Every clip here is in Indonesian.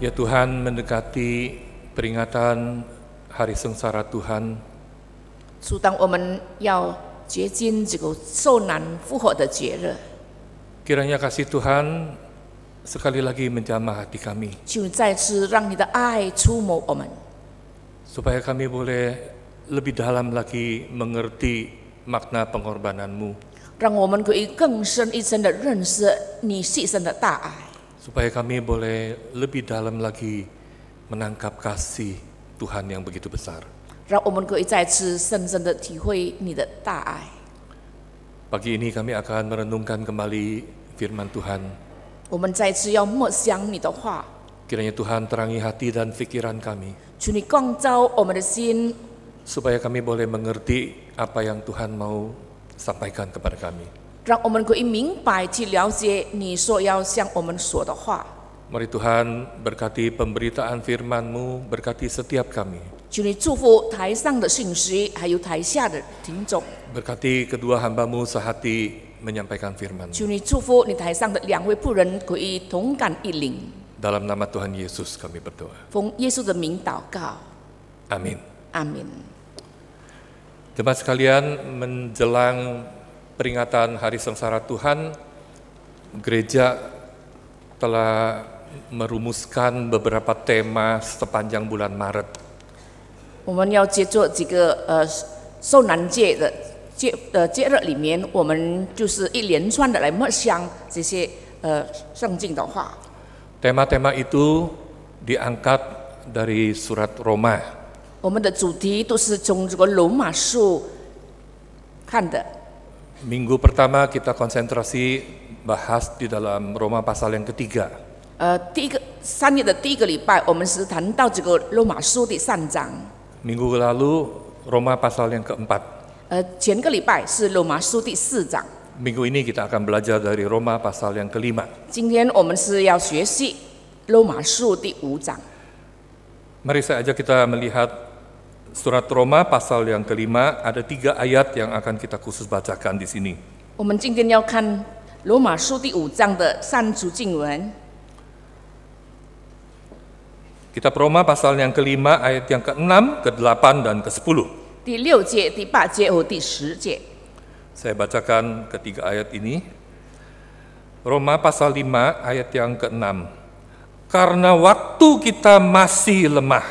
Ya Tuhan, mendekati peringatan Hari Sengsara Tuhan, 主，当我们要接近这个受难复活的节日， kiranya kasih Tuhan sekali lagi menjamah hati kami, 就再次让你的爱触摸我们， supaya kami boleh lebih dalam lagi mengerti makna pengorbanan-Mu, 让我们可以更深一层的认识你牺牲的大爱， supaya kami boleh lebih dalam lagi menangkap kasih Tuhan yang begitu besar. 让我们可以再次深深的体会你的大爱。 Pagi ini kami akan merenungkan kembali firman Tuhan. 我们再次要默想你的话， Kiranya Tuhan terangi hati dan pikiran kami, 求你光照我们的心， supaya kami boleh mengerti apa yang Tuhan mau sampaikan kepada kami. 让我们可以明白去了解你所要向我们说的话。 Mari Tuhan berkati pemberitaan firman-Mu, berkati setiap kami. 求你祝福台上的信息，还有台下的听众。 Berkati kedua hamba-Mu sehati menyampaikan firman-Mu. 求你祝福你台上的两位仆人，可以同感一灵。 Dalam nama Tuhan Yesus kami berdoa. 奉耶稣的名祷告， Amin. 阿门。 Jemaat sekalian, menjelang peringatan Hari Sengsara Tuhan, gereja telah merumuskan beberapa tema sepanjang bulan Maret. 我们要接着这个受难节的节日里面，我们就是一连串的来默想这些圣经的话。 Tema-tema itu diangkat dari surat Roma. 我们的主题都是从这个罗马书看的。 Minggu pertama kita konsentrasi bahas di dalam Roma pasal yang ketiga. 3月的第一个礼拜，我们是谈到这个罗马书第3章。 Minggu lalu Roma pasal yang keempat. 前个礼拜是罗马书第4章。 Minggu ini kita akan belajar dari Roma pasal yang kelima. 今天我们是要学习罗马书第5章。 Mari saya ajak kita melihat surat Roma pasal yang kelima. Ada 3 ayat yang akan kita khusus bacakan di sini. 我们今天要看罗马书第5章的3处经文。 Kitab Roma pasal yang kelima ayat yang ke-6, ke-8, dan ke-10. 第6节、第8节和第10节。 Saya bacakan ketiga ayat ini. Roma pasal 5 ayat yang ke-6. Karena waktu kita masih lemah,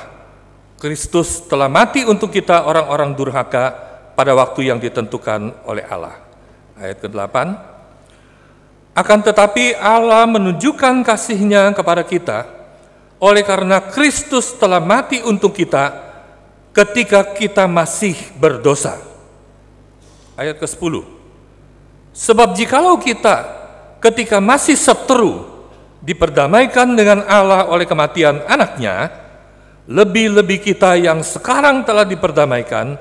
Kristus telah mati untuk kita orang-orang durhaka pada waktu yang ditentukan oleh Allah. Ayat ke-8. Akan tetapi Allah menunjukkan kasih-Nya kepada kita oleh karena Kristus telah mati untuk kita ketika kita masih berdosa. Ayat ke-10. Sebab jikalau kita ketika masih seteru diperdamaikan dengan Allah oleh kematian anaknya, lebih-lebih kita yang sekarang telah diperdamaikan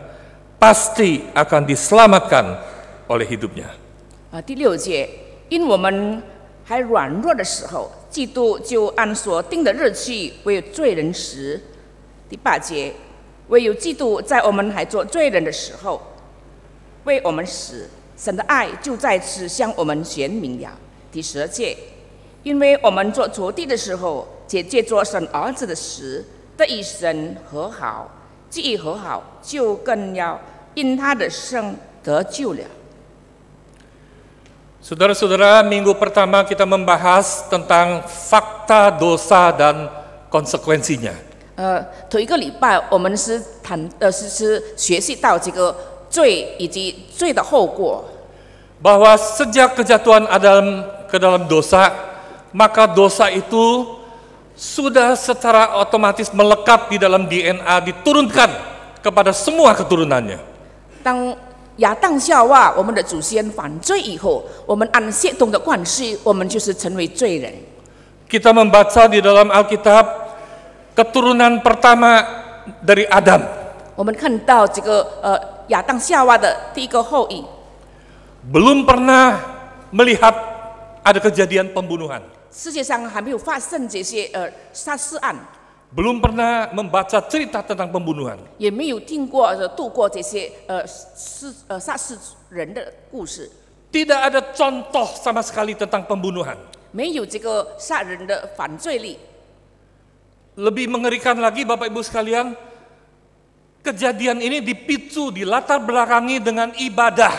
pasti akan diselamatkan oleh hidupnya. 第6节，因我们还软弱的时候，基督就按所定的日期为罪人死。第8节，唯有基督在我们还做罪人的时候为我们死，神的爱就在此向我们显明了。第10节，因为我们做仇敌的时候，借着神儿子的死得与神和好，既已和好，就更要因他的生得救了。 Saudara-saudara, minggu pertama kita membahas tentang fakta dosa dan konsekuensinya. 头一个礼拜我们是学习到这个罪以及罪的后果。 Bahwa sejak kejatuhan Adam ke dalam dosa, maka dosa itu sudah secara otomatis melekat di dalam DNA, diturunkan kepada semua keturunannya. 当亚当夏娃我们的祖先犯罪以后，我们按血统的关系，我们就是成为罪人。 Kita membaca di dalam Alkitab keturunan pertama dari Adam. 我们看到这个亚当夏娃的第一个后裔， Belum pernah melihat ada kejadian pembunuhan. 世界上还没有发生这些杀尸案， Belum pernah membaca cerita tentang pembunuhan. 也没有听过度过这些杀死人的故事， Tidak ada contoh sama sekali tentang pembunuhan. 没有这个杀人的犯罪率。Lebih mengerikan lagi Bapak Ibu sekalian, kejadian ini dipicu, dilatar belakangi dengan ibadah.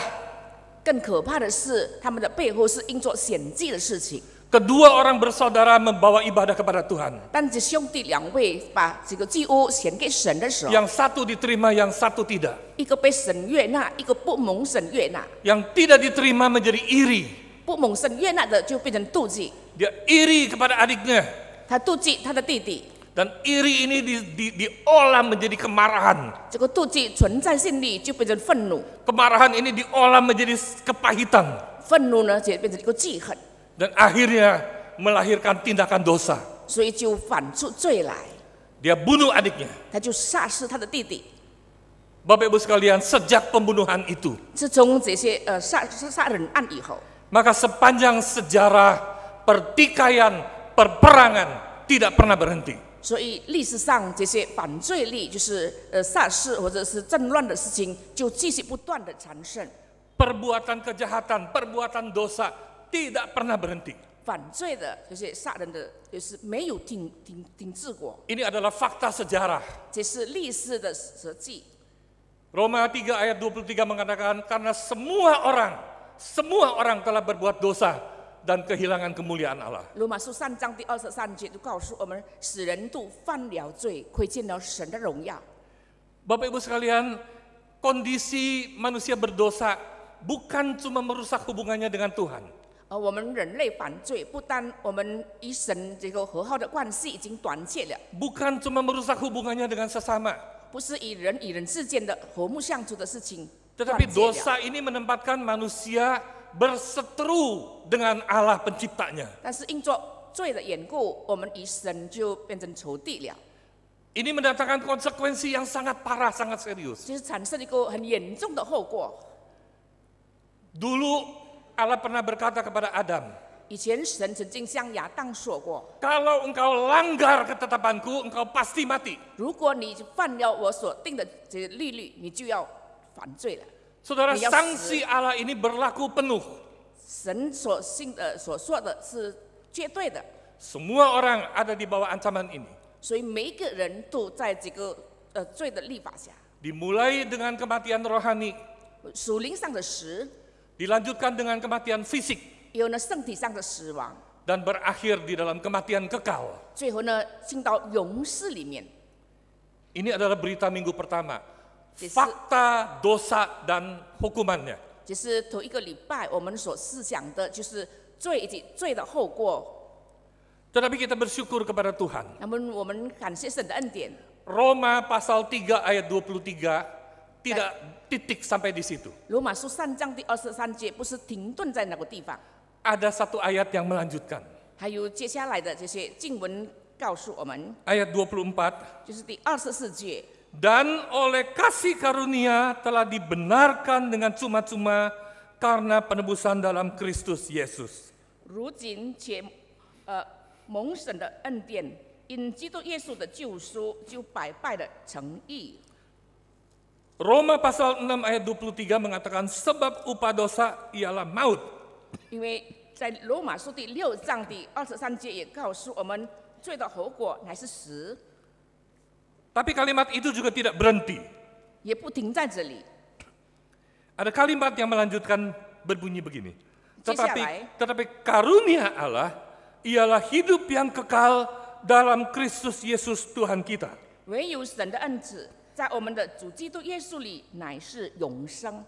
更可怕的是，他们的背后是因做显祭的事情。 Kedua orang bersaudara membawa ibadah kepada Tuhan. 当这兄弟两位把这个祭物献给神的时候， Yang satu diterima, yang satu tidak. 一个被神悦纳，一个不蒙神悦纳。 Yang tidak diterima menjadi iri. 不蒙神悦纳的就变成妒忌， Dia iri kepada adiknya. 他妒忌他的弟弟。 Dan iri ini diolah menjadi kemarahan. 这个妒忌存在性力就变成愤怒， Kemarahan ini diolah menjadi kepahitan. 愤怒呢就变成一个记恨， Dan akhirnya melahirkan tindakan dosa. 所以就反出罪来， Dia bunuh adiknya. 他就杀死他的弟弟。 Bapak Ibu sekalian, sejak pembunuhan itu, 自从这些杀人案以后， maka sepanjang sejarah pertikaian, perperangan tidak pernah berhenti. 所以历史上这些反罪力，就是杀事或者是政乱的事情，就继续不断的产生。 Perbuatan kejahatan, perbuatan dosa tidak pernah berhenti. 反罪的这些杀人的，就是没有停止过。 Ini adalah fakta sejarah. 这是历史的实际。 Roma 3 ayat 23 mengatakan, karena semua orang telah berbuat dosa dan kehilangan kemuliaan Allah. 罗马书3章第23节就告诉我们，使人都犯了罪，亏欠了神的荣耀。 Bapak Ibu sekalian, kondisi manusia berdosa bukan cuma merusak hubungannya dengan Tuhan. 我们人类犯罪，不单我们与神这个和好的关系已经断绝了， Bukan cuma merusak hubungannya dengan sesama. 不是与人与人之间的和睦相处的事情断 Tetapi 绝了。 dosa ini menempatkan manusia berseteru dengan Allah penciptanya. 但是因着罪的缘故，我们与神就变成仇敌了， Ini mendatangkan konsekuensi yang sangat parah, sangat serius. 就是产生一个很严重的后果。 Dulu Allah pernah berkata kepada Adam, 以前神曾经向亚当说过， kalau engkau langgar ketetapanku, engkau pasti mati. 如果你犯了我所定的这个律例，你就要犯罪了。 Saudara, Dia sanksi Allah ini berlaku penuh. 神所说的是绝对的， Semua orang ada di bawah ancaman ini. 所以每一个人都在这个罪的立法下。 Dimulai dengan kematian rohani, 属灵上的死， dilanjutkan dengan kematian fisik, 有呢身体上的死亡， dan berakhir di dalam kematian kekal. 最后呢进到永世里面。 Ini adalah berita minggu pertama. Yes. Fakta, dosa, dan hukumannya. 只是头一个礼拜我们所思想的就是罪以及罪的后果。 Tetapi kita bersyukur kepada Tuhan. 那么我们感谢神的恩典。 Roma pasal 3 ayat 23 tidak titik sampai di situ. 罗马书3章第23节不是停顿在那个地方， Ada satu ayat yang melanjutkan. 还有接下来的这些经文告诉我们， Ayat 24. 就是第24节。 Dan oleh kasih karunia telah dibenarkan dengan cuma-cuma karena penebusan dalam Kristus Yesus. 如今且蒙神的恩典，因基督耶稣的救赎，就百倍的诚意。 Roma pasal 6 ayat 23 mengatakan sebab upah dosa ialah maut. 因为在罗马书第6章第23节也告诉我们，罪的后果乃是死， Tapi kalimat itu juga tidak berhenti. 也不停在这里。 Ada kalimat yang melanjutkan berbunyi begini. 接下来。 Tetapi karunia Allah ialah hidup yang kekal dalam Kristus Yesus Tuhan kita. 唯有神的恩赐，在我们的主基督耶稣里乃是永生。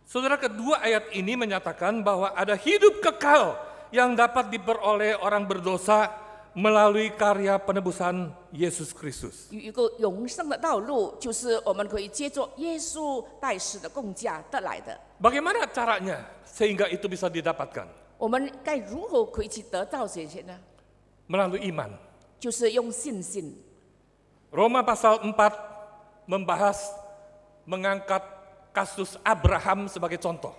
Saudara, kedua ayat ini menyatakan bahwa ada hidup kekal yang dapat diperoleh orang berdosa melalui karya penebusan Yesus Kristus. 有一个永生的道路，就是我们可以借着耶稣代死的工价得来的。 Bagaimana caranya sehingga itu bisa didapatkan? 我们该如何可以去得到这些呢？ Melalui iman. 就是用信心。 Roma pasal 4 mengangkat kasus Abraham sebagai contoh.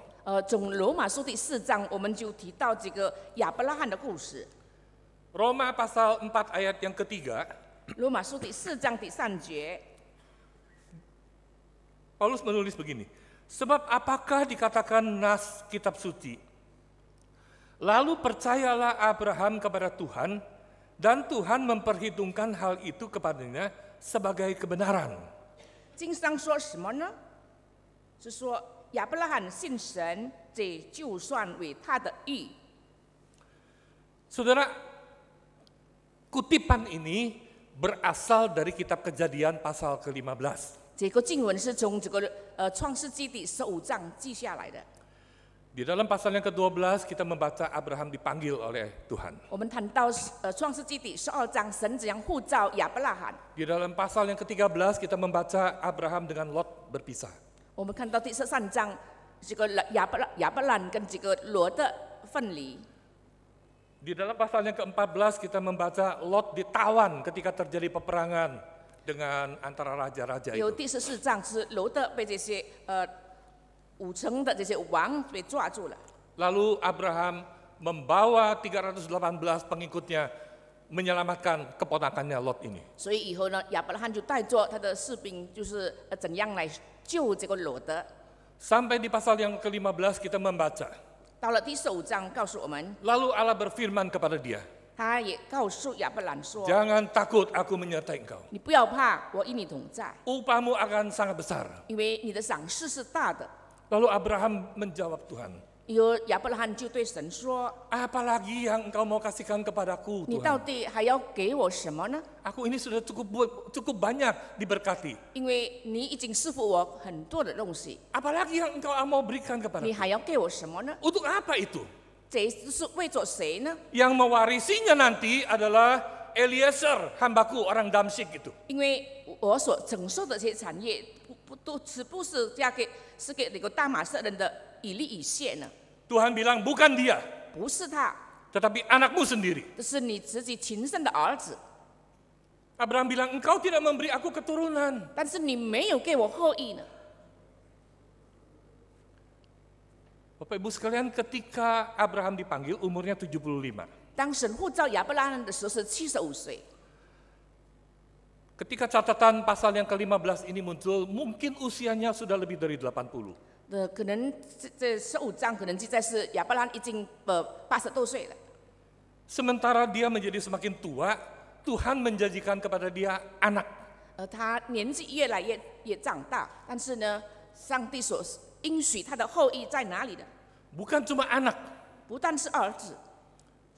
从罗马书第4章，我们就提到这个亚伯拉罕的故事。 Roma pasal 4 ayat yang ketiga, 罗马书第4章第3节， Paulus menulis begini, sebab apakah dikatakan nas kitab suci? Lalu percayalah Abraham kepada Tuhan Dan Tuhan memperhitungkan hal itu kepadanya sebagai kebenaran. 经上说什么呢？是说亚伯拉罕信神，这就算为他的义。 Saudara, kutipan ini berasal dari kitab Kejadian pasal ke-15. 这个经文是从这个创世纪第15章记下来的。 Di dalam pasal yang ke-12 kita membaca Abraham dipanggil oleh Tuhan. 我们谈到创世纪第12章，神怎样呼召亚伯拉罕。 Di dalam pasal yang ke-13 kita membaca Abraham dengan Lot berpisah. 我们看到第13章，这个亚伯兰跟这个罗的分离。 Di dalam pasal yang ke-14 kita membaca Lot ditawan ketika terjadi peperangan dengan antara raja-raja 有 itu. 第14章是罗的被这些5城的这些王被抓住了。 Lalu Abraham membawa 318 pengikutnya menyelamatkan keponakannya Lot ini. 所以以后呢，亚伯拉罕就带着他的士兵，就是怎样来救这个罗德。 Sampai di pasal yang ke-15 kita membaca. 到了第15章，告诉我们， Lalu Allah berfirman kepada dia, 他也告诉亚伯兰说 "Jangan takut, aku menyertai engkau. 你不要怕，我与你同在， Upahmu akan sangat besar." 因为你的赏赐是大的。 Lalu Abraham menjawab Tuhan, 以后亚伯拉罕就对神说 "Apalagi yang engkau mau kasihkan kepadaku, 你到 Tuhan? 底还要给我什么呢？ Aku ini sudah cukup banyak diberkati. 因为你已经赐福我很多的东西， Apalagi yang engkau mau berikan 你 kepadaku? 还要给我什么呢？ Untuk apa itu?" 这是为着谁呢？ Yang mewarisinya nanti adalah Eliezer, hambaku orang Damsyik itu. 因为我所承受的这些产业，不是嫁给是给那个大马色人的以利以谢呢？ Tuhan bilang bukan dia, 不是他， tetapi anakmu sendiri. 这是你自己亲生的儿子。 Abraham bilang, engkau tidak memberi aku keturunan. 但是你没有给我后裔呢。 Bapak Ibu sekalian, ketika Abraham dipanggil umurnya 75. 当神呼召亚伯拉罕的时候是75岁， Ketika catatan pasal yang ke-15 ini muncul, mungkin usianya sudah lebih dari 80. 可能这15章可能记载是亚伯拉罕已经80多岁了。 Sementara dia menjadi semakin tua, Tuhan menjanjikan kepada dia anak. 他年纪越来越长大，但是呢，上帝所应许他的后裔在哪里呢？ Bukan cuma anak, 不但是儿子，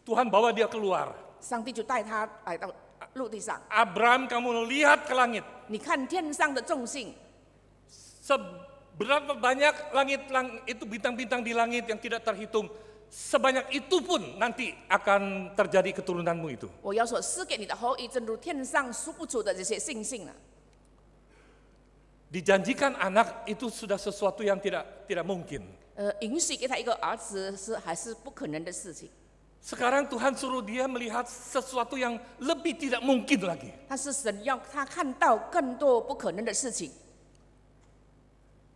Tuhan bawa dia keluar. 上帝就带他来到陆地上。 Abraham, kamu lihat ke langit. 你看天上的众星， Seberapa banyak itu bintang-bintang di langit yang tidak terhitung, sebanyak itu pun nanti akan terjadi keturunanmu itu. 我要所赐给你的后裔，正如天上数不出的这些星星了。 Dijanjikan anak itu sudah sesuatu yang tidak mungkin. 允许给他一个儿子还是不可能的事情。 Sekarang Tuhan suruh dia melihat sesuatu yang lebih tidak mungkin lagi. 但是神要他看到更多不可能的事情。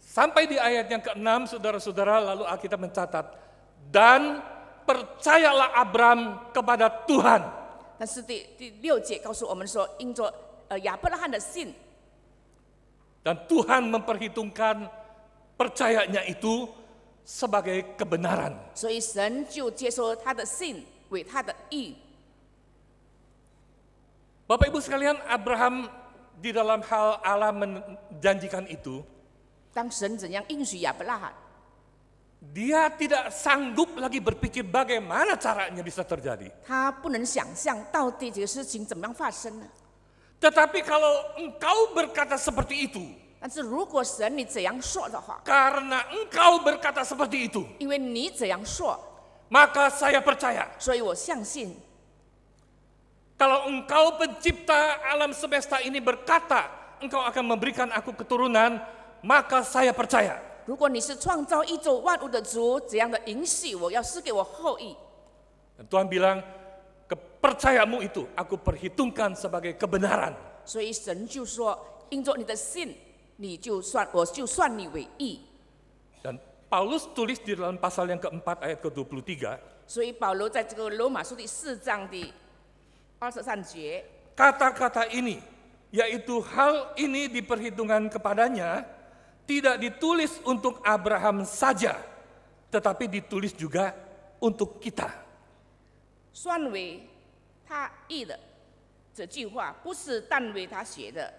Sampai di ayat yang ke-6, saudara-saudara, lalu Alkitab mencatat, dan percayalah Abram kepada Tuhan. 但是第6节告诉我们说，因着亚伯拉罕的信， Dan Tuhan memperhitungkan percayanya itu sebagai kebenaran. 所以神就接受他的信为他的义。 Bapak Ibu sekalian, Abraham di dalam hal Allah menjanjikan itu, 当神怎样应许亚伯拉罕， dia tidak sanggup lagi berpikir bagaimana caranya bisa terjadi. 他不能想象到底这个事情怎么样发生呢？ Tetapi kalau engkau berkata seperti itu, 但是如果神你怎样说的话， karena engkau berkata seperti itu, 因为你怎样说， maka saya percaya. 所以我相信， Kalau engkau pencipta alam semesta ini berkata, engkau akan memberikan aku keturunan, maka saya percaya. 如果你是创造宇宙万物的主，怎样的允许我要赐给我后裔？ Dan Tuhan bilang, kepercayaanmu itu aku perhitungkan sebagai kebenaran. 所以神就说，因着你的信，我就算你为义。 Dan Paulus tulis di dalam pasal yang keempat ayat ke-23, 所以保罗在这个罗马书第4章第23节， kata-kata ini, yaitu hal ini diperhitungkan kepadanya, tidak ditulis untuk Abraham saja, tetapi ditulis juga untuk kita. 算为他译的这句话不是但为他写的，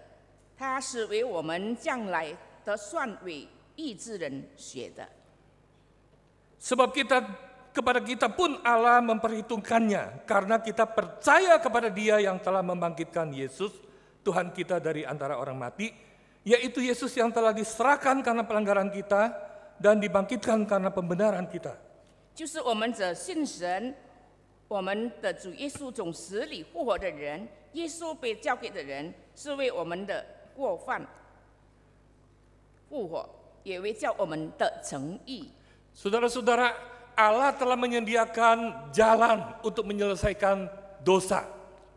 他是为我们将来得算为义之人写的。 Sebab kepada kita pun Allah memperhitungkannya karena kita percaya kepada Dia yang telah membangkitkan Yesus Tuhan kita dari antara orang mati, yaitu Yesus yang telah diserahkan karena pelanggaran kita dan dibangkitkan karena pembenaran kita. 就是我们这信神，我们的主耶稣从死里复活的人，耶稣被交给的人，是为我们的过犯复活，也为叫我们的诚意。 Saudara-saudara, Allah telah menyediakan jalan untuk menyelesaikan dosa.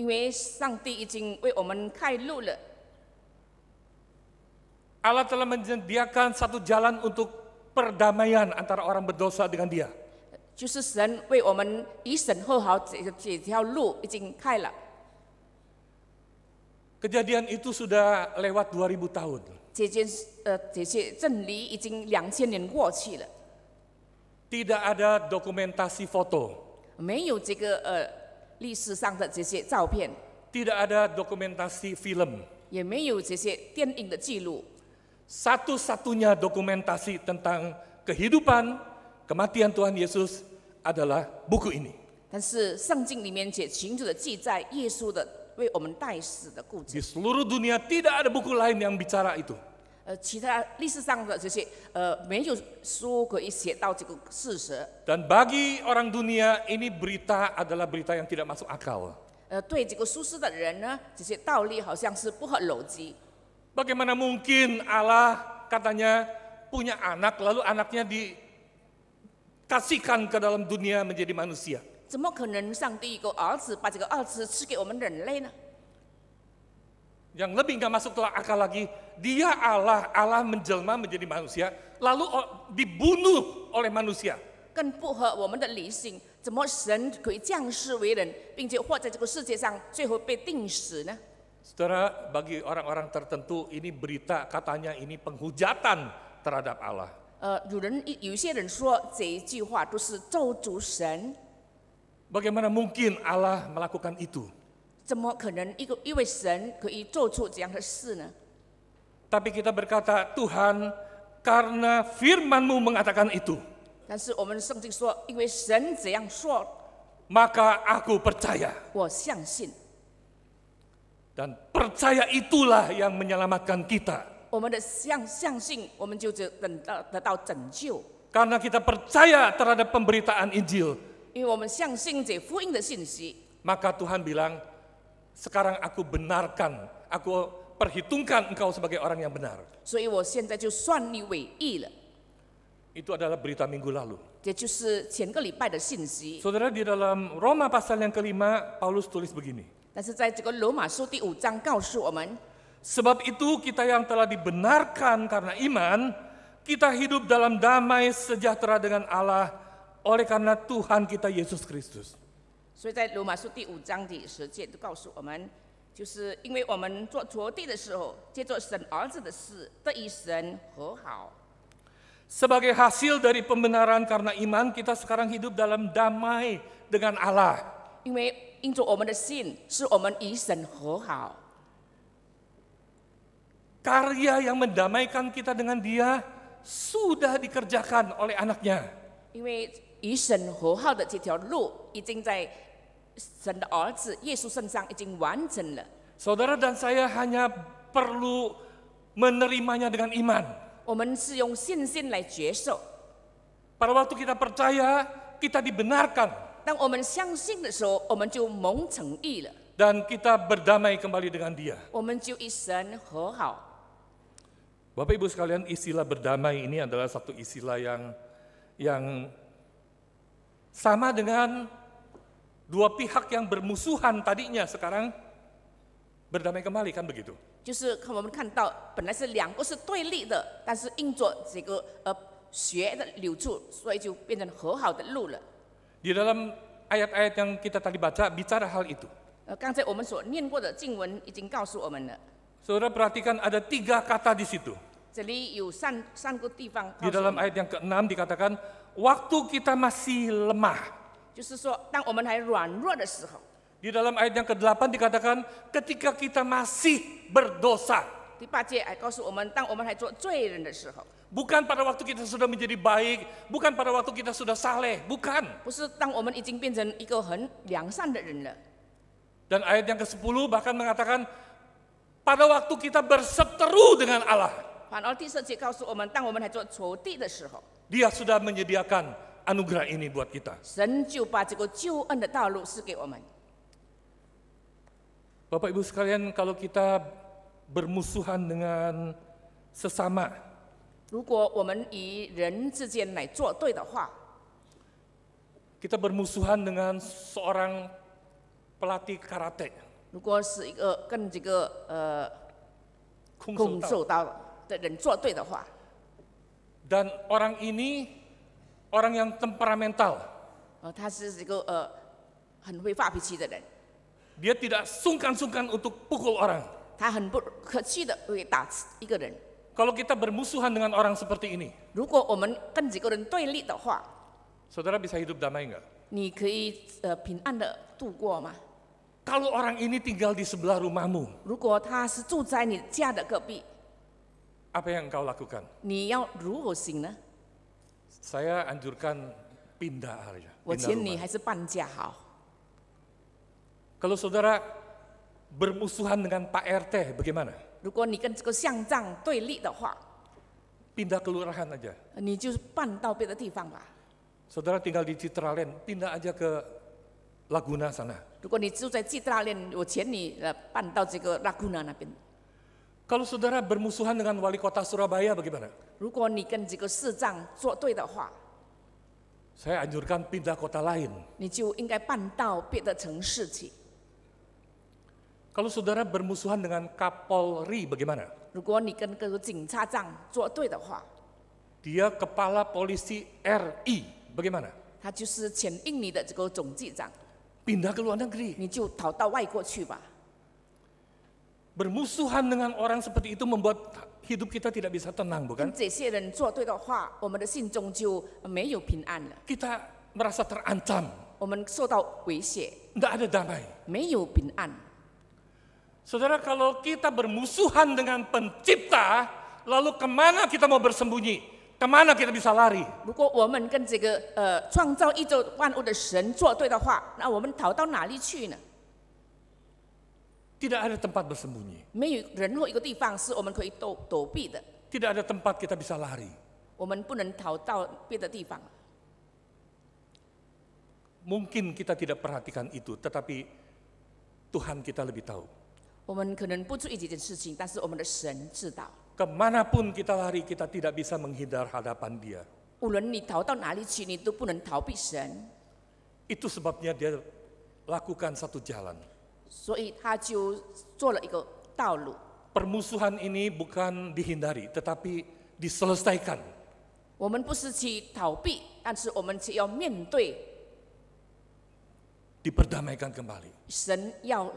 因为上帝已经为我们开路了， Allah telah menyediakan satu jalan untuk perdamaian antara orang berdosa dengan Dia. 就是神为我们以神和好这条路已经开了。 Kejadian itu sudah lewat 2000 tahun. 这些真理已经2000年过去了， Tidak ada dokumentasi foto, 没有这个历史上的这些照片， tidak ada dokumentasi film. 也没有这些电影的记录。 Satu-satunya dokumentasi tentang kehidupan, kematian Tuhan Yesus adalah buku ini. 但是圣经里面却清楚的记载耶稣的为我们代死的故 Di 事。 seluruh dunia tidak ada buku lain yang bicara itu. 其他历史上的这些没有书可以写到这个事实。 Dan bagi orang dunia ini berita adalah berita yang tidak masuk akal. 对这个属世的人呢，这些道理好像是不合逻辑。 Bagaimana mungkin Allah katanya punya anak lalu anaknya dikasihkan ke dalam dunia menjadi manusia? 怎么可能上帝一个儿子把这个儿子赐给我们人类呢？ Yang lebih nggak masuk akal lagi, Dia Allah, Allah menjelma menjadi manusia, lalu dibunuh oleh manusia. 更不合我们的理性，怎么神可以降世为人，并且活在这个世界上，最后被定死呢？ Saudara, bagi orang-orang tertentu ini berita katanya ini penghujatan terhadap Allah. 有些人说这一句话都是咒诅神， Bagaimana mungkin Allah melakukan itu? 怎么可能一位神可以做出这样的事呢？ Tapi kita berkata, Tuhan, karena firman-Mu mengatakan itu, 但是我们圣经说，因为神这样说， maka aku percaya. 我相信。 Dan percaya itulah yang menyelamatkan kita. 我们的相信，我们就得到拯救， Karena kita percaya terhadap pemberitaan Injil, 因为我们相信这福音的信息。 maka Tuhan bilang, sekarang aku benarkan, aku perhitungkan engkau sebagai orang yang benar. 所以我现在就算你为义了。 Itu adalah berita minggu lalu. 这就是前个礼拜的信息。 Saudara, di dalam Roma pasal yang kelima, Paulus tulis begini. 但是在这个罗马书第5章告诉我们， Sebab itu kita yang telah dibenarkan karena iman, kita hidup dalam damai sejahtera dengan Allah oleh karena Tuhan kita Yesus Kristus. 所以在罗马书第5章第10节就告诉我们，就是因为我们做错地的时候，借着神儿子的事得与神和好。 Sebagai hasil dari pembenaran karena iman, kita sekarang hidup dalam damai dengan Allah. 因为因着我们的信，使我们与神和好。 Karya yang mendamaikan kita dengan Dia sudah dikerjakan oleh anaknya. 因为与神和好的这条路，已经在神的儿子耶稣身上已经完成了。 Saudara dan saya hanya perlu menerimanya dengan iman. 我们是用信心来接受。 Pada waktu kita percaya, kita dibenarkan. 当我们相信的时候，我们就蒙诚意了， Dan kita berdamai kembali dengan Dia. 我们就与神和好。 Bapak Ibu sekalian, istilah berdamai ini adalah satu istilah yang sama dengan dua pihak yang bermusuhan tadinya, sekarang berdamai kembali, kan begitu? 就是我们看到，本来是两个是对立的，但是因着这个血的流出，所以就变成和好的路了。 Di dalam ayat-ayat yang kita tadi baca bicara hal itu. 刚才我们所念过的经文已经告诉我们了。 Saudara perhatikan ada 3 kata di situ. 这里有三个地方告 Di 诉我 dalam 们， ayat yang ke-6 dikatakan, waktu kita masih lemah. 就是说，当我们还软弱的时候， Di dalam ayat yang ke-8 dikatakan ketika kita masih berdosa. 第8节还告诉我们，当我们还做罪人的时候， Bukan pada waktu kita sudah menjadi baik, bukan pada waktu kita sudah saleh, bukan. 不是当我们已经变成一个很良善的人了。 Dan ayat yang ke-10 bahkan mengatakan pada waktu kita berseteru dengan Allah, 反而第4节告诉我们，当我们还做仇敌的时候， Dia sudah menyediakan anugerah ini buat kita. 神就把这个救恩的道路赐给我们。 Bapak Ibu sekalian, kalau kita bermusuhan dengan sesama, 如果我们与人之间来作对的话， kita bermusuhan dengan seorang pelatih karate, 如果是一个跟这个空空手道，手道的人作对的话， dan orang ini orang yang temperamental, 他是这个很会发脾气的人， dia tidak sungkan-sungkan untuk pukul orang. 他很不客气的会打一个人。 Kalau kita bermusuhan dengan orang seperti ini, 如果我们跟这个人对立的话， saudara bisa hidup damai nggak? 你可以平安的度过吗？ Kalau orang ini tinggal di sebelah rumahmu, 如果他是住在你家的隔壁， apa yang engkau lakukan? 你要如何行呢？ Saya anjurkan pindah aja. 我 Pindah 劝你 rumah. 还是搬家好。 Kalau saudara bermusuhan dengan Pak RT, bagaimana? 如果你跟这个乡长对立的话， Pindah kelurahan aja. 你就搬到别的地方吧。 Saudara tinggal di Citraland, pindah aja ke Laguna sana. 如果你住在吉大链，我劝你搬到这个拉古纳那边。 Kalau saudara bermusuhan dengan wali kota Surabaya, bagaimana? 如果你跟这个市长作对的话， Saya anjurkan pindah kota lain. 你就应该搬到别的城市去。 Kalau saudara bermusuhan dengan Kapolri, bagaimana? 如果你跟这个警察长作对的话， Dia kepala polisi RI, bagaimana? 他就是前印尼的这个总机长， Pindah ke luar negeri. 你就逃到外国去吧。 Bermusuhan dengan orang seperti itu membuat hidup kita tidak bisa tenang, 跟 bukan? 这些人作对的话，我们的心中就没有平安了， Kita merasa terancam, 我们受到威胁， tidak ada damai. 没有平安。 Saudara, kalau kita bermusuhan dengan pencipta, lalu kemana kita mau bersembunyi? Kemana kita bisa lari? 如果我们跟这个创造宇宙万物的神作对的话，那我们逃到哪里去呢？ Tidak ada tempat bersembunyi. 没有任何一个地方是我们可以躲避的， Tidak ada tempat kita bisa lari. 我们不能逃到别的地方。 Mungkin kita tidak perhatikan itu, tetapi Tuhan kita lebih tahu. 我们可能不注意这件事情，但是我们的神知道。 Kemanapun kita lari, kita tidak bisa menghindar hadapan Dia. 无论你逃到哪里去，你都不能逃避神， Itu sebabnya Dia lakukan satu jalan. 所以他就做了一个道路。 Permusuhan ini bukan dihindari, tetapi diselesaikan. 我们不是去逃避，但是我们是要面对 Diperdamaikan kembali. 神要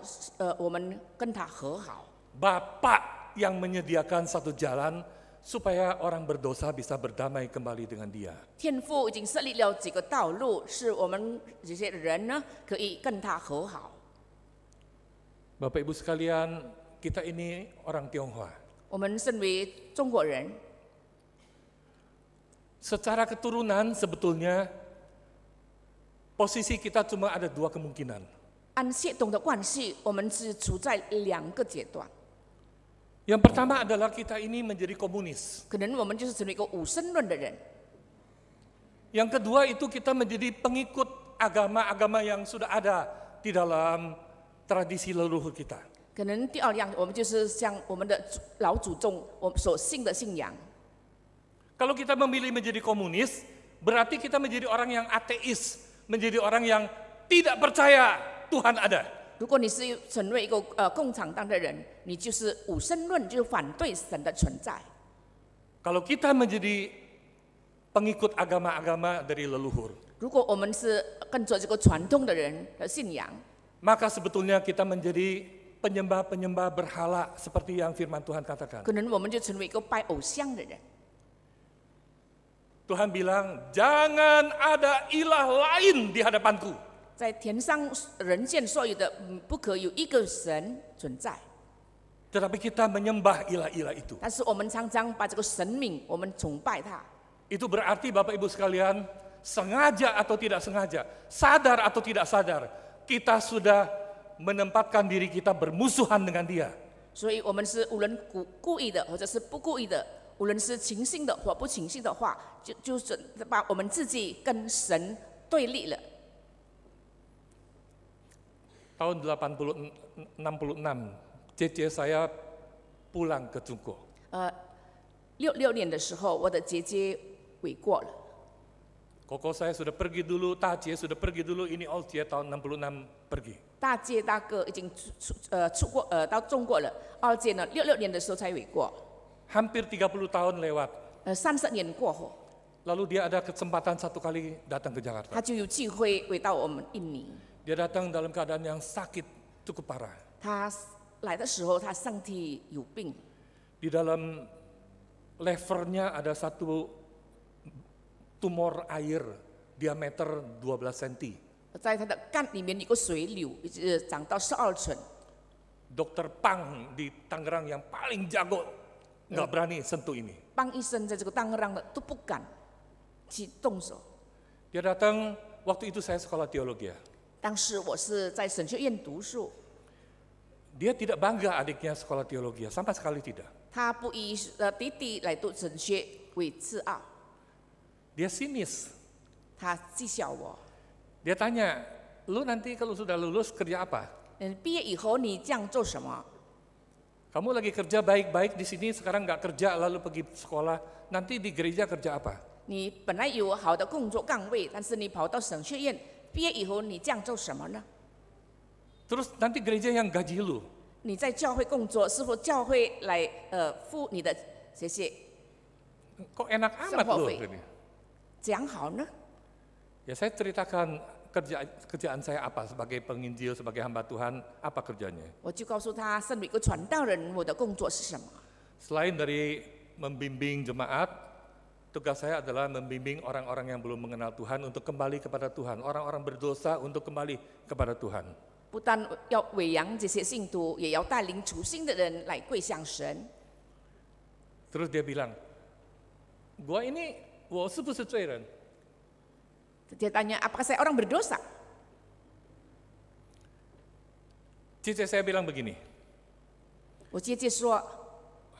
我们跟他和好。 Bapa yang menyediakan satu jalan supaya orang berdosa bisa berdamai kembali dengan Dia. 天父已经设立了几个道路，是我们这些人呢可以跟他和好。 Bapak Ibu sekalian, kita ini orang Tionghoa. 我们身为中国人， Secara keturunan sebetulnya posisi kita cuma ada dua kemungkinan. 按血统的关系，我们是处在两个阶段。 Yang pertama adalah kita ini menjadi komunis. 可能我们就是成为一个无神论的人。 Yang kedua itu kita menjadi pengikut agama-agama yang sudah ada di dalam tradisi leluhur kita. 可能第二样，我们就是像我们的老祖宗我们所信的信仰。 Kalau kita memilih menjadi komunis, berarti kita menjadi orang yang ateis, menjadi orang yang tidak percaya Tuhan ada. 如果你是成为一个共产党的人，你就是无神论，就是反对神的存在。 Kalau kita menjadi pengikut agama-agama dari leluhur, 如果我们是跟着这个传统的人的信仰， maka sebetulnya kita menjadi penyembah-penyembah berhala seperti yang firman Tuhan katakan. 可能我们就成为一个拜偶像的人。 Tuhan bilang, jangan ada ilah lain di hadapanku. 在天上人间所有的，不可有一个神存在。 Tetapi kita menyembah ilah-ilah itu. 但是我们常常把这个神明，我们崇拜他。 Itu berarti Bapak Ibu sekalian, sengaja atau tidak sengaja, sadar atau tidak sadar, kita sudah menempatkan diri kita bermusuhan dengan dia. 所以我们是无论故意的，或者是不故意的，无论是情性的或不情性的话，就是把我们自己跟神对立了。 Tahun 66, Cece saya pulang ke Cungko. 66年的时候，我的姐姐悔过了。 Koko saya sudah pergi dulu, Tacie sudah pergi dulu, ini Olcie tahun 66 pergi. 大姐大哥已经出过到中国了，二姐呢66年的时候才悔过。 Hampir 30 tahun lewat. 30年过后， Lalu dia ada kesempatan satu kali datang ke Jakarta. 他就有机会回到我们印尼。 Dia datang dalam keadaan yang sakit cukup parah. 他来的时候，他身体有病， Di dalam levernya ada satu tumor air diameter 12 cm. 在他的肝里面有个水瘤，一直长到12寸。 Dokter Pang di Tangerang yang paling jago nggak berani sentuh ini. 帮医生在这个当让的都不敢去动手。 Dia datang, waktu itu saya sekolah teologi. 当时我是在神学院读书， Dia tidak bangga adiknya sekolah teologi, sama sekali tidak. 他不以弟弟来读神学为自傲， Dia sinis. 他讥笑我。 Dia tanya, lu nanti kalau sudah lulus kerja apa? 毕业以后你这样做什么？ Kamu lagi kerja baik-baik di sini, sekarang nggak kerja lalu pergi sekolah, nanti di gereja kerja apa? 你本来有好的工作岗位，但是你跑到神学院，毕业以后你这样做什么呢？ Terus nanti gereja yang gaji lu. 你在教会工作，是否教会来付你的这些 Kok enak amat lu? 生活费？这样好呢？ Ya saya ceritakan kerjaan saya apa sebagai penginjil, sebagai hamba Tuhan, apa kerjanya. 我就告诉他，身为一个传道人，我的工作是什么？ Selain dari membimbing jemaat, tugas saya adalah membimbing orang-orang yang belum mengenal Tuhan untuk kembali kepada Tuhan, orang-orang berdosa untuk kembali kepada Tuhan. 不但要喂养这些信徒，也要带领初心的人来归向神。 Terus dia bilang,我是不是罪人？ Dia tanya, apakah saya orang berdosa? Cice saya bilang begini, 我姐姐说，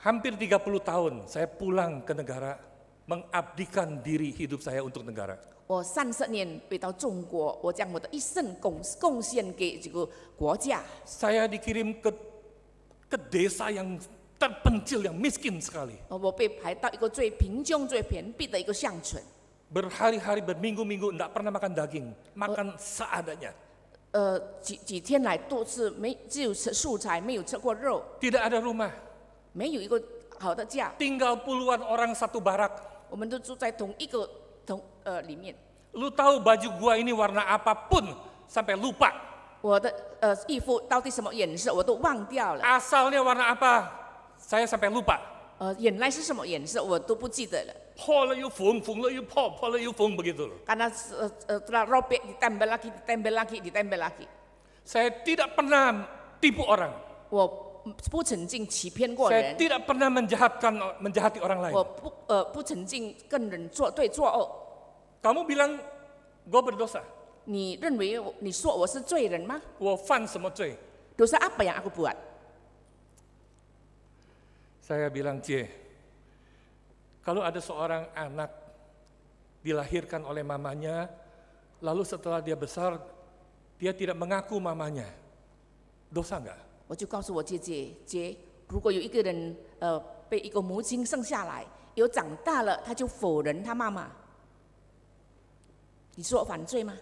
hampir 30 tahun saya pulang ke negara, mengabdikan diri hidup saya untuk negara. 我30年回到中国，我将我的一生贡献给这个国家。 Saya dikirim ke desa yang terpencil, yang miskin sekali. 我被排到一个最贫穷、最偏僻的一个乡村。 Berhari-hari, berminggu-minggu tidak pernah makan daging, makan seadanya. 几天来都是只有吃素菜，没有吃过肉， Tidak ada rumah, 没有一个好的家。 tinggal puluhan orang satu barak. 我们都住在同一个里面。 Lu tahu baju gua ini warna apapun sampai lupa. 我的衣服到底什么颜色，我都忘掉了。 Asalnya warna apa? Saya sampai lupa. 原来是什么颜色，我都不记得了。 破了又缝，缝了又破，破了又缝begitu loh. Karena telah robek, ditempel lagi, ditempel lagi, ditempel lagi. Saya tidak pernah tipu orang. 我不曾经欺骗过 Saya 人， tidak pernah menjahati orang lain. 我不曾经跟人作对作恶。 Kamu bilang gua berdosa. 你认为你说我是罪人吗？ Gua犯什么罪? Dosa apa yang aku buat? Saya bilang, C, kalau ada seorang anak dilahirkan oleh mamanya, lalu setelah dia besar, dia tidak mengaku mamanya, dosa enggak? 我就告诉我姐姐，如果有一个人被一个母亲生下来，有长大了，他就否认他妈妈，你说我犯罪吗？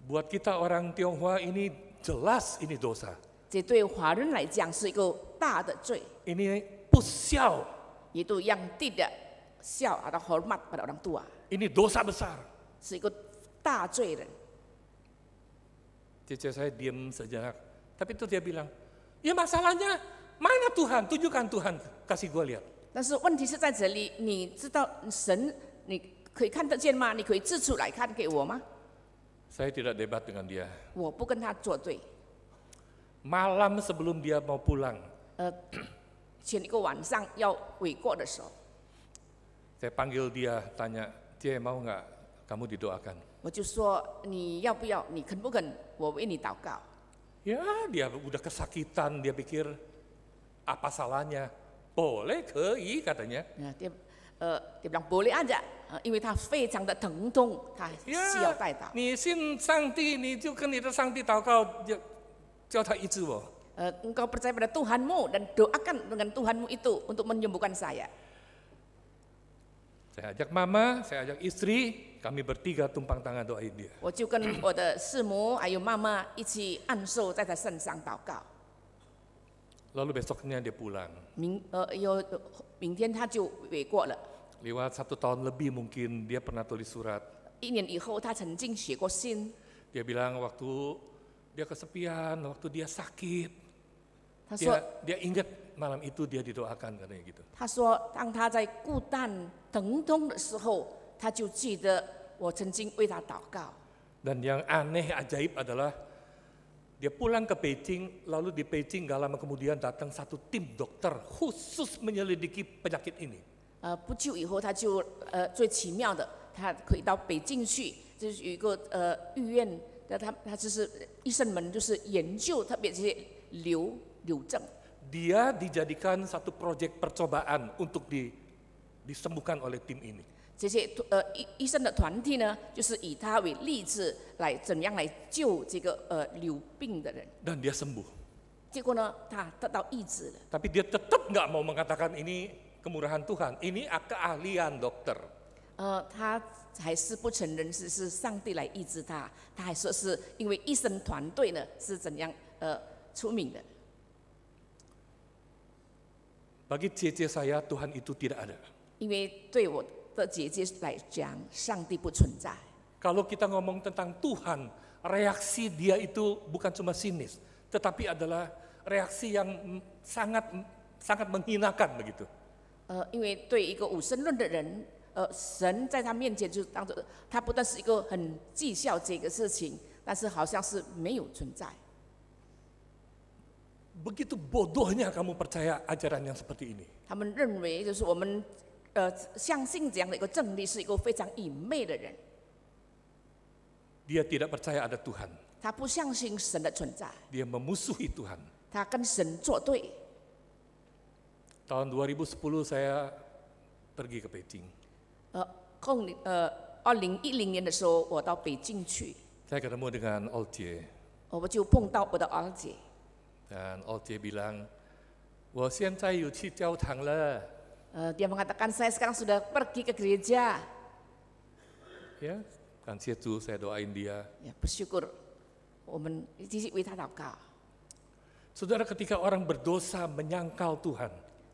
Buat kita orang Tionghoa ini jelas ini dosa. 这对华人来讲是一个大的罪， Ini 不孝, yaitu yang tidak sial atau hormat pada orang tua， ini dosa besar. 是一个大罪人。 Cice saya diam sejenak, tapi itu dia bilang, ya masalahnya mana Tuhan? Tunjukkan Tuhan, kasih gua lihat. 但是问题是在这里，你知道神，你可以看得见吗？你可以指出来看给我吗？ Saya tidak debat dengan dia. 我不跟他作对。 Malam sebelum dia mau pulang, 前一个晚上要悔过的时候， saya panggil dia, tanya, "Cie, mau nggak kamu didoakan?" 我就说你要不要，你肯不肯，我为你祷告。 Ya, dia udah kesakitan, dia pikir apa salahnya? Boleh, kei katanya. dia bilang boleh aja，因为他非常的疼痛，他需要带祷。你信上帝，你就跟你的上帝祷告，叫他医治我。 engkau percaya pada Tuhanmu dan doakan dengan Tuhanmu itu untuk menyembuhkan saya. Saya ajak mama, saya ajak istri, kami bertiga tumpang tangan doain dia. 我就跟我的师母还有妈妈一起按手在他身上祷告。 Lalu besoknya dia pulang. 明天他就悔过了。 Lewat 1 tahun lebih mungkin dia pernah tulis surat. 1年以后，他曾经写过信。 Dia bilang waktu dia kesepian, waktu dia sakit, 他说 dia ingat malam itu dia didoakan katanya gitu. 他说，当他在孤单疼痛的时候，他就记得我曾经为他祷告。 Dan yang aneh ajaib adalah dia pulang ke Beijing, lalu di Beijing gak lama kemudian datang satu tim dokter khusus menyelidiki penyakit ini. 不久以后，他就最奇妙的，他可以到北京去，就是有一个医院的他就是医生们就是研究特别这些瘤症。 Dia dijadikan satu proyek percobaan untuk disembuhkan oleh tim ini. 这些医生的团体呢，就是以他为例子来怎样来救这个瘤病的人。 Dan dia sembuh. 结果呢，他得到医治了。 Tapi dia tetap nggak mau mengatakan ini kemurahan Tuhan, ini keahlian dokter. 他还是不承认是上帝来医治他，他还说是因为医生团队呢是怎样出名的。 Bagi cici saya Tuhan itu tidak ada. 因为对我的姐姐来讲，上帝不存在。 Kalau kita ngomong tentang Tuhan, reaksi dia itu bukan cuma sinis, tetapi adalah reaksi yang sangat menghinakan begitu. 因为对一个无神论的人，神在他面前就当作他不但是一个很讥笑这个事情，但是好像是没有存在。 Begitu bodohnya kamu percaya ajaran yang seperti ini. 他们认为就是我们相信这样的一个真理是一个非常隐昧的人， Dia tidak percaya ada Tuhan. 他不相信神的存在， Dia memusuhi Tuhan. 他跟神作对。 Tahun 2010 saya pergi ke Beijing. 2010年的时候，我到北京去， Saya ketemu dengan Olje. 我就碰到我的儿姐， Dan Olje bilang, 我现在有去教堂了。 dia mengatakan saya sekarang sudah pergi ke gereja. Ya, kansia Tuhan, saya doain dia. Ya, bersyukur, 我们一起为他祷告。 Saudara, ketika orang berdosa menyangkal Tuhan,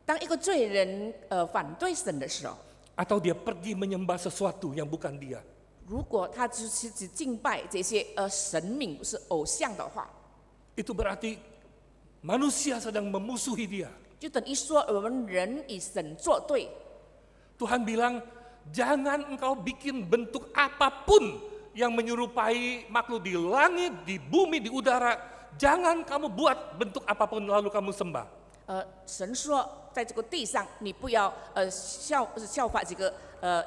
当一个罪人反对神的时候， atau dia pergi menyembah sesuatu yang bukan dia, 如果他只敬拜这些神明不是偶像的话， itu berarti manusia sedang memusuhi dia. 就等于说我们人与神作对。 Tuhan bilang, jangan engkau bikin bentuk apapun yang menyerupai makhluk di langit, di bumi, di udara. Jangan kamu buat bentuk apapun lalu kamu sembah. 神说，在这个地上，你不要效法这个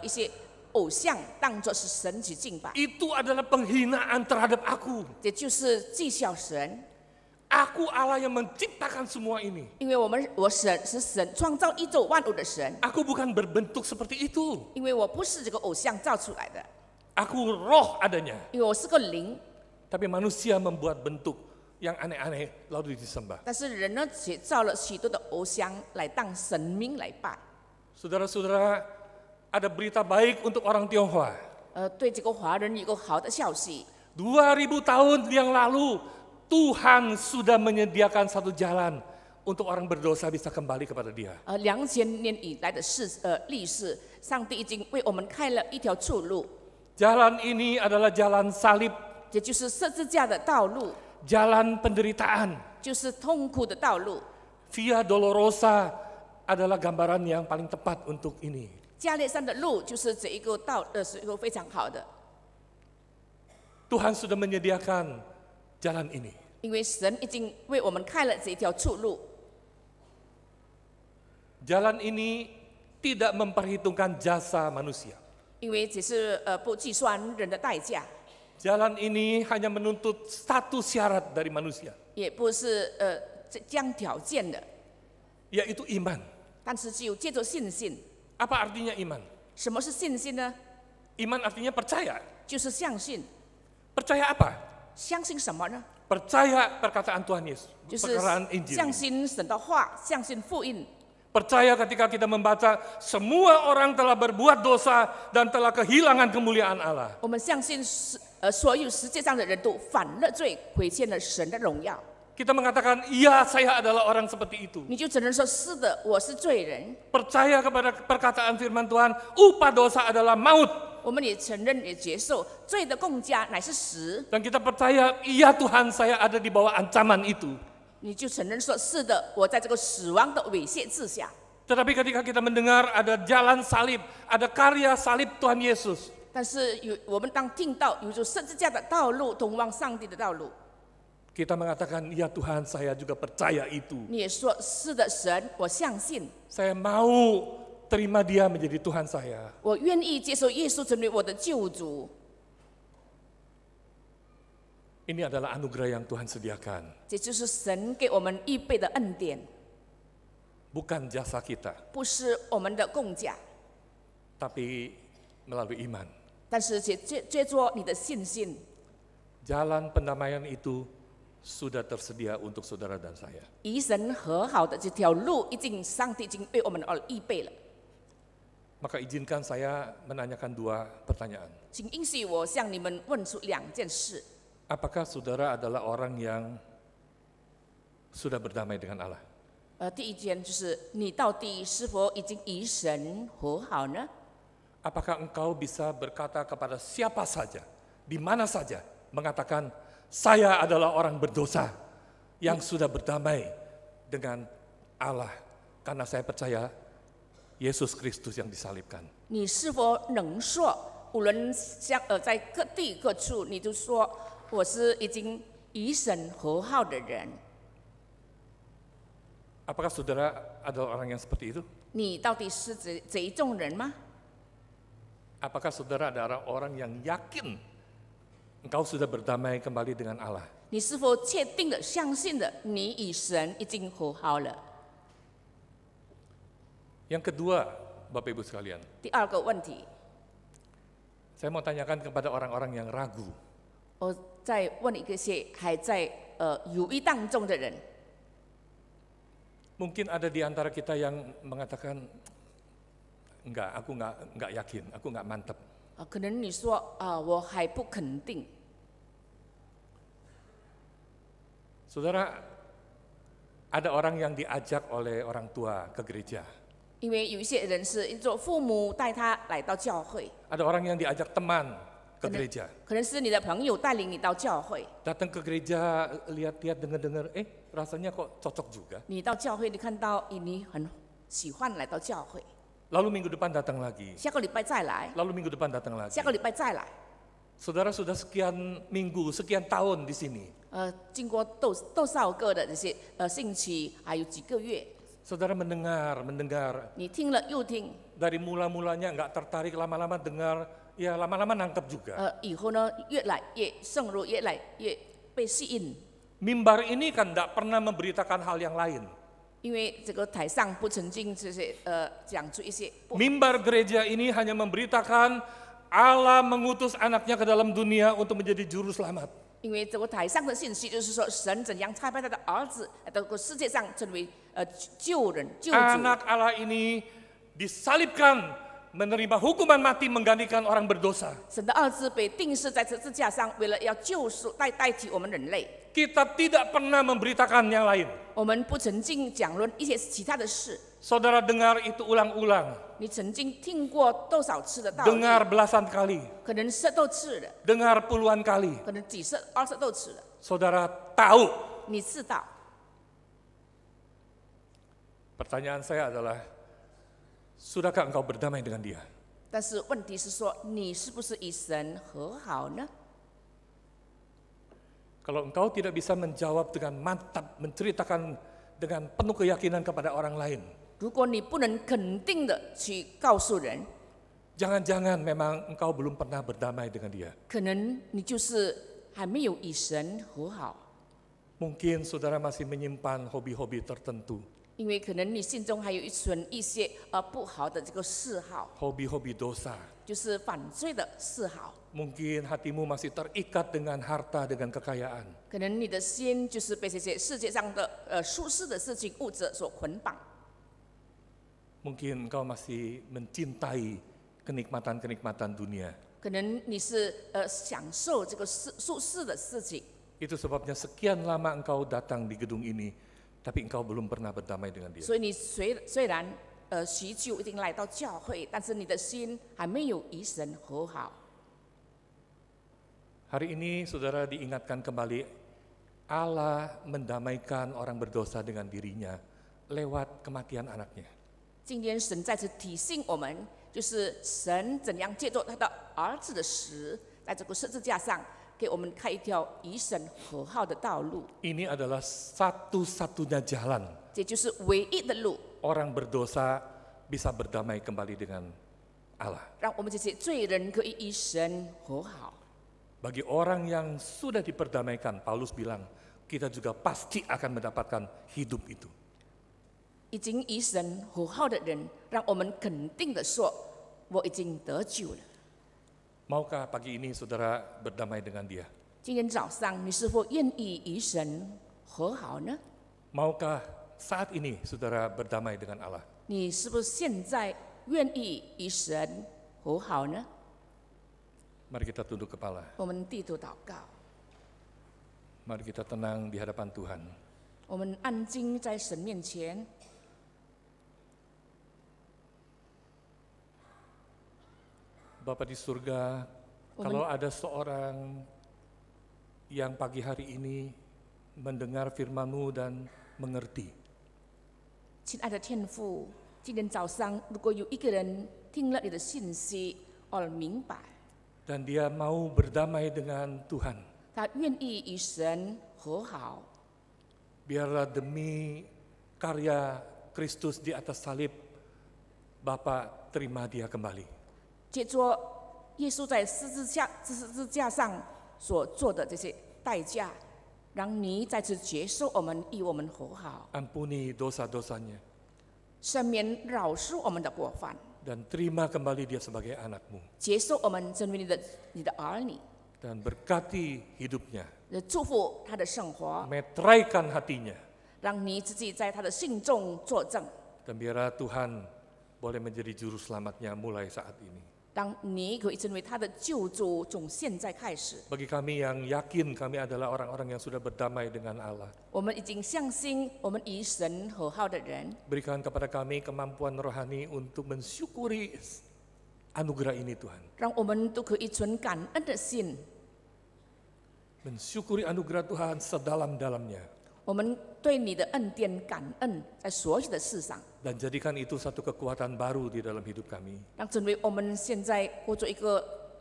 一些偶像，当作是神去敬拜， Itu adalah penghinaan terhadap aku. 这就是讥笑神。 Aku Allah yang menciptakan semua ini. 因为我神是神创造宇宙万物的神， Aku bukan berbentuk seperti itu. 因为我不是这个偶像造出来的， Aku roh adanya. 因为我是个灵。 Tapi manusia membuat bentuk yang aneh-aneh lalu disembah. 但是人呢，却造了许多的偶像来当神明来拜。 Saudara-saudara, ada berita baik untuk orang Tionghoa. 对这个华人有个好的消息， 2000 tahun yang lalu Tuhan sudah menyediakan satu jalan untuk orang berdosa bisa kembali kepada Dia. 2000年以来的历史，上帝已经为我们开了一条出路， Jalan ini adalah jalan salib, 也就是十字架的道路， jalan penderitaan. 就是痛苦的道路。 Via Dolorosa adalah gambaran yang paling tepat untuk ini. 加列山的路就是这一个是一个非常好的。Tuhan sudah menyediakan jalan ini. 因为神已经为我们开了这条出路。 Jalan ini tidak memperhitungkan jasa manusia. 因为只是不计算人的代价， Jalan ini hanya menuntut satu syarat dari manusia, 也不是将条件的， yaitu iman. 但是只有借着信心。 Apa artinya iman? 什么是信心呢？ Iman artinya percaya. 就是相信。 Percaya apa? 相信什么呢？ Percaya perkataan Tuhan Yesus, 就是 perkataan Injil. 相信神的话，相信福音。 Percaya ketika kita membaca semua orang telah berbuat dosa dan telah kehilangan kemuliaan Allah. 我们相信所有世界上的人都犯了罪，亏欠了神的荣耀。 Kita mengatakan, iya saya adalah orang seperti itu. 你就只能说是的，我是罪人。 Percaya kepada perkataan firman Tuhan, upah dosa adalah maut. 我们也承认也接受罪的公价乃是死， Dan kita percaya, iya Tuhan saya ada di bawah ancaman itu. 你就承认说是的，我在这个死亡的猥亵之下。 Tetapi ketika kita mendengar ada jalan salib, ada karya salib Tuhan Yesus, 但是我们当听到有着十字架的道路，通往上帝的道路， kita mengatakan, iya Tuhan saya juga percaya itu. 你也说是的，神，我相信， Saya mau terima dia menjadi Tuhan saya. 我愿意接受耶稣成为我的救主。 Ini adalah anugerah yang Tuhan sediakan, 这就是神给我们预备的恩典， bukan jasa kita, 不是我们的公价， tapi melalui iman. 但是借着你的信心， Jalan pendamaian itu sudah tersedia untuk saudara dan saya. 与神和好的这条路，上帝已经为我们预备了。 Maka izinkan saya menanyakan dua pertanyaan. 请允许我向你们问出两件事： Apakah saudara adalah orang yang sudah berdamai dengan Allah? 第一件就是你到底是否已经与神和好呢？ Apakah engkau bisa berkata kepada siapa saja, di mana saja, mengatakan, saya adalah orang berdosa yang sudah berdamai dengan Allah karena saya percaya Yesus Kristus yang disalibkan. 你是否能说，无论在各地各处，你就说我是已经与神和好的人？ Apakah saudara adalah orang yang seperti itu? 你到底是这一种人吗？ Apakah saudara adalah orang yang yakin engkau sudah berdamai kembali dengan Allah? 你是否确定的相信的，你与神已经和好了？ Yang kedua, Bapak Ibu sekalian, 第二个问题， saya mau tanyakan kepada orang-orang yang ragu. 我再问一些还在犹豫当中的人， Mungkin ada di antara kita yang mengatakan, enggak, aku enggak yakin, aku enggak mantap. 可能你说我还不肯定。 Saudara, ada orang yang diajak oleh orang tua ke gereja. 因为有一些人是做父母带他来到教会， Ada orang yang diajak teman ke gereja. 可能是你的朋友带领你到教会。 Datang ke gereja, lihat-lihat, dengar-dengar, rasanya kok cocok juga. 你到教会，你看到你很喜欢来到教会， Lalu minggu depan datang lagi. 下个礼拜再来， Lalu minggu depan datang lagi. 下个礼拜再来。 Saudara sudah sekian minggu, sekian tahun di sini. 经过多少个的这些星期，还有几个月， Saudara mendengar, 你听了又听， dari mula-mulanya nggak tertarik, lama-lama dengar, ya lama-lama nangkep juga. 以后呢越来越深入，越来越被吸引。 Mimbar ini kan nggak pernah memberitakan hal yang lain. 因为这个台上不曾经这些讲出一些不， Mimbar gereja ini hanya memberitakan Allah mengutus anaknya ke dalam dunia untuk menjadi juru selamat. 因为这个台上的信息就是说，神怎样差派他的儿子来到这个世界上成为救人救主。 Anak Allah ini disalibkan, menerima hukuman mati menggantikan orang berdosa. 神的儿子被钉死在十字架上，为了要救赎代替我们人类。 Kita tidak pernah memberitakan yang lain. 我们不曾经讲论一些其他的事。 Saudara dengar itu ulang-ulang, 你曾经听过多少次的道理？ dengar belasan kali, 可能10多次的， dengar puluhan kali. 可能几十、20多次的。 Saudara tahu. 你知道？ Pertanyaan saya adalah, sudahkah engkau berdamai dengan dia? 但是问题是说，你是不是与神和好呢？ Kalau engkau tidak bisa menjawab dengan mantap, menceritakan dengan penuh keyakinan kepada orang lain, 如果你不能肯定的去告诉人， jangan-jangan memang engkau belum pernah berdamai dengan dia. 可能你就是还没有与神和好， Mungkin saudara masih menyimpan hobi-hobi tertentu, 因为可能你心中还有一些不好的这个嗜好， hobi-hobi dosa. 就是犯罪的嗜好。 Mungkin hatimu masih terikat dengan harta, dengan kekayaan. 可能你的心就是被这些世界上的舒适的事情、物质所捆绑。 Mungkin engkau masih mencintai kenikmatan-kenikmatan dunia. 可能你是享受这个舒适的事情， Itu sebabnya sekian lama engkau datang di gedung ini, tapi engkau belum pernah berdamai dengan dia. 所以你虽然许久已经来到教会，但是你的心还没有与神和好。 Hari ini saudara diingatkan kembali, Allah mendamaikan orang berdosa dengan dirinya lewat kematian anaknya. 今天神再次提醒我们，就是神怎样借着他的儿子的死，在这个十字架上，给我们开一条与神和好的道路。 Ini adalah satu-satunya jalan 这就是唯一的路， orang berdosa bisa berdamai kembali dengan Allah. 让我们这些罪人可以与神和好。 Bagi orang yang sudah diperdamaikan, Paulus bilang, kita juga pasti akan mendapatkan hidup itu. 已经与神和好的人，让我们肯定的说，我已经得救了。 Maukah pagi ini saudara berdamai dengan dia? 今天早上，你是否愿意与神和好呢？ Maukah saat ini saudara berdamai dengan Allah? 你是不是现在愿意与神和好呢？ Mari kita tunduk kepala. 我们低头祷告， Mari kita tenang di hadapan Tuhan. 我们安静在神面前。 Bapa di surga, kalau ada seorang yang pagi hari ini mendengar firman-Mu dan mengerti, 亲爱的天父，今天早上，如果有一个人听了你的信息而明白， dan dia mau berdamai dengan Tuhan, 他愿意与神和好， biarlah demi karya Kristus di atas salib, Bapa terima dia kembali. 借着耶稣在十字架上所做的这些代价，让你再次接受我们，与我们和好， Ampuni dosa-dosanya 赦免饶恕我们的过犯， dan terima kembali dia sebagai anak-Mu 接受我们成为你的儿女， dan berkati hidupnya, 祝福他的生活， meteraikan hatinya, 让你自己在他的信中作证， dan biarlah Tuhan boleh menjadi juru selamatnya mulai saat ini. 让你可以成为他的救主，从现在开始。 Bagi kami yang yakin kami adalah orang-orang yang sudah berdamai dengan Allah, 我们已经相信，我们与神和好的人， berikan kepada kami kemampuan rohani untuk mensyukuri anugerah ini Tuhan. 让我们都可以存感恩的心， Mensyukuri anugerah Tuhan sedalam-dalamnya. 我们对你的恩典感恩，在所有的事上， Dan jadikan itu satu kekuatan baru di dalam hidup kami. 让成为我们现在过着一个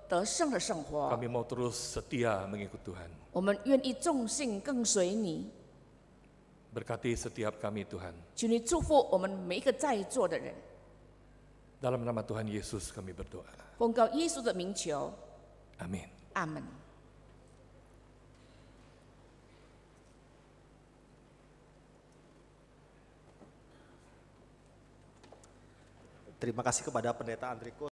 得胜的生活。 Kami mau terus setia mengikut Tuhan. 我们愿意忠心跟随你， Berkati setiap kami Tuhan. 求你祝福我们每一个在座的人。 Dalam nama Tuhan Yesus kami berdoa. 奉告耶稣的名求， Amin. 阿门。 Terima kasih kepada Pendeta Andriko.